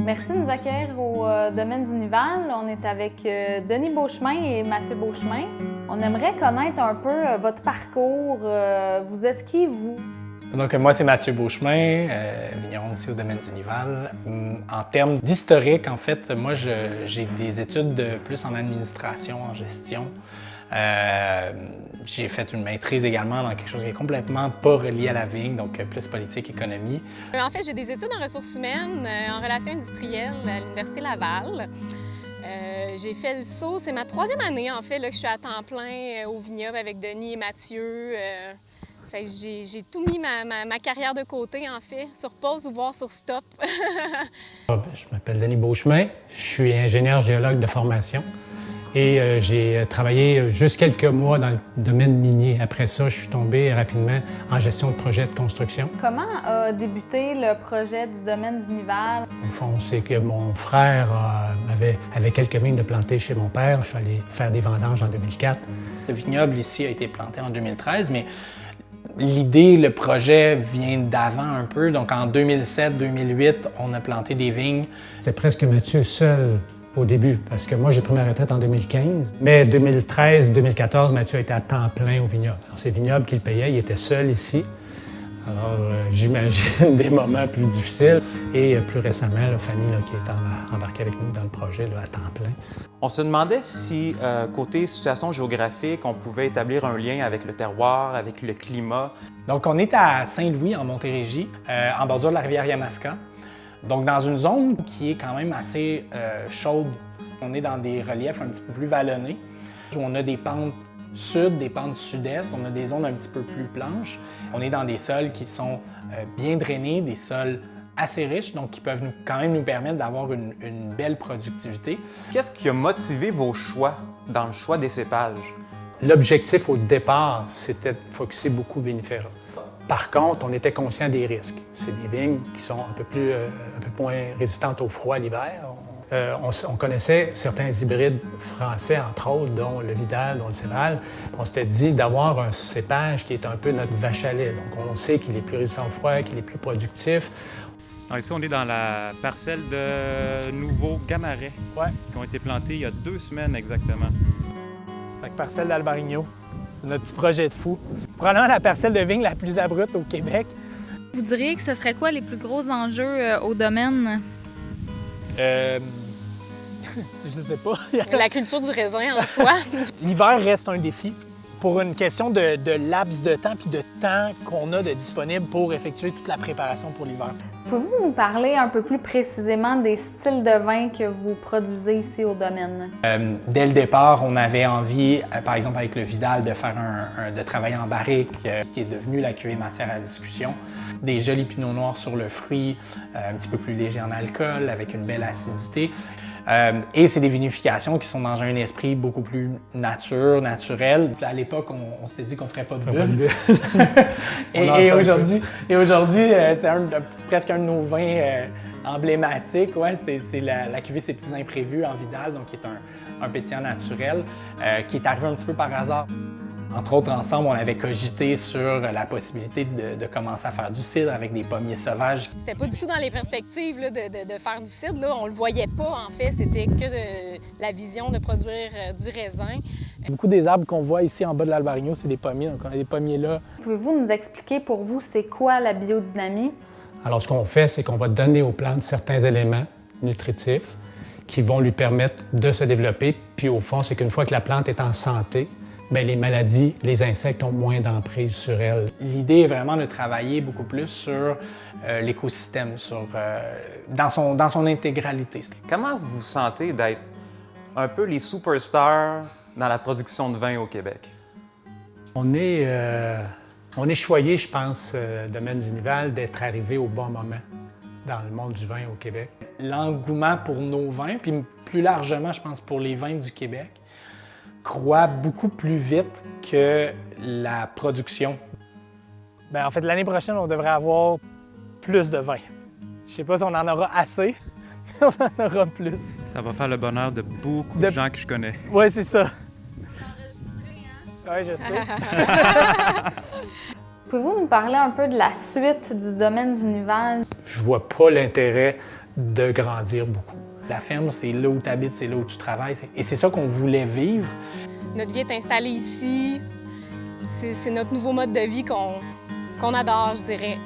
Merci de nous accueillir au domaine du Nival. On est avec Denis Beauchemin et Mathieu Beauchemin. On aimerait connaître un peu votre parcours. Vous êtes qui, vous? Donc, moi, c'est Mathieu Beauchemin, vigneron aussi au domaine du Nival. En termes d'historique, en fait, moi, j'ai des études plus en administration, en gestion. J'ai fait une maîtrise également dans quelque chose qui est complètement pas relié à la vigne, donc plus politique, économie. En fait, j'ai des études en ressources humaines, en relations industrielles à l'Université Laval. J'ai fait le saut, c'est ma 3e année en fait là, que je suis à temps plein au vignoble avec Denis et Mathieu. Fait que j'ai tout mis ma carrière de côté en fait, sur pause ou voire sur stop. Je m'appelle Denis Beauchemin, je suis ingénieur géologue de formation et j'ai travaillé juste quelques mois dans le domaine minier. Après ça, je suis tombé rapidement en gestion de projet de construction. Comment a débuté le projet du domaine du Nival? Au fond, c'est que mon frère avait quelques vignes de plantées chez mon père. Je suis allé faire des vendanges en 2004. Le vignoble ici a été planté en 2013, mais l'idée, le projet vient d'avant un peu. Donc en 2007-2008, on a planté des vignes. C'était presque Mathieu seul au début, parce que moi, j'ai pris ma retraite en 2015. Mais 2013-2014, Mathieu était à temps plein au vignoble. Alors, c'est le vignoble qui le payait, il était seul ici. Alors, j'imagine des moments plus difficiles. Et plus récemment, là, Fanny, là, qui est embarquée avec nous dans le projet là, à temps plein. On se demandait si, côté situation géographique, on pouvait établir un lien avec le terroir, avec le climat. Donc, on est à Saint-Louis, en Montérégie, en bordure de la rivière Yamaska. Donc, dans une zone qui est quand même assez chaude. On est dans des reliefs un petit peu plus vallonnés. On a des pentes sud, des pentes sud-est, on a des zones un petit peu plus planches. On est dans des sols qui sont bien drainés, des sols assez riches, donc qui peuvent quand même nous permettre d'avoir une belle productivité. Qu'est-ce qui a motivé vos choix dans le choix des cépages? L'objectif au départ, c'était de focusser beaucoup vinifera. Par contre, on était conscient des risques. C'est des vignes qui sont un peu moins résistantes au froid l'hiver. On connaissait certains hybrides français, entre autres, dont le Vidal, dont le Céval. On s'était dit d'avoir un cépage qui est un peu notre vache à lait. Donc, on sait qu'il est plus résistant au froid, qu'il est plus productif. Alors ici, on est dans la parcelle de nouveaux gamarets qui ont été plantés il y a 2 semaines exactement. Fait que parcelle d'Albarigno, c'est notre petit projet de fou. C'est probablement la parcelle de vigne la plus abrupte au Québec. Vous diriez que ce serait quoi les plus gros enjeux au domaine? Je sais pas. La culture du raisin en soi. L'hiver reste un défi pour une question de laps de temps puis de temps qu'on a de disponible pour effectuer toute la préparation pour l'hiver. Pouvez-vous nous parler un peu plus précisément des styles de vin que vous produisez ici au domaine? Dès le départ, on avait envie, par exemple avec le Vidal, de faire de travailler en barrique, qui est devenu la cuvée matière à discussion. Des jolis pinots noirs sur le fruit, un petit peu plus légers en alcool, avec une belle acidité. Et c'est des vinifications qui sont dans un esprit beaucoup plus naturel. À l'époque, on s'était dit qu'on ne ferait pas de bulles. et aujourd'hui, c'est presque un de nos vins emblématiques. Ouais, c'est la cuvée Ces petits imprévus en Vidal, donc qui est un pétillant naturel, qui est arrivé un petit peu par hasard. Entre autres, ensemble, on avait cogité sur la possibilité de commencer à faire du cidre avec des pommiers sauvages. C'était pas du tout dans les perspectives là, de faire du cidre. Là. On le voyait pas, en fait. C'était que la vision de produire du raisin. Beaucoup des arbres qu'on voit ici en bas de l'Albarigno, c'est des pommiers. Donc, on a des pommiers là. Pouvez-vous nous expliquer pour vous, c'est quoi la biodynamie? Alors, ce qu'on fait, c'est qu'on va donner aux plantes certains éléments nutritifs qui vont lui permettre de se développer. Puis, au fond, c'est qu'une fois que la plante est en santé, bien, les maladies, les insectes ont moins d'emprise sur elle. L'idée est vraiment de travailler beaucoup plus sur l'écosystème, dans son intégralité. Comment vous vous sentez d'être un peu les superstars dans la production de vin au Québec? On est choyé, je pense, domaine du Nival, d'être arrivé au bon moment dans le monde du vin au Québec. L'engouement pour nos vins, puis plus largement, je pense, pour les vins du Québec, croît beaucoup plus vite que la production. Bien, en fait, l'année prochaine, on devrait avoir plus de vin. Je sais pas si on en aura assez, mais on en aura plus. Ça va faire le bonheur de beaucoup de gens que je connais. Oui, c'est ça. Oui, je sais. Pouvez-vous nous parler un peu de la suite du domaine du Nival? Je vois pas l'intérêt de grandir beaucoup. La ferme, c'est là où tu habites, c'est là où tu travailles. Et c'est ça qu'on voulait vivre. Notre vie est installée ici. C'est notre nouveau mode de vie qu'on adore, je dirais.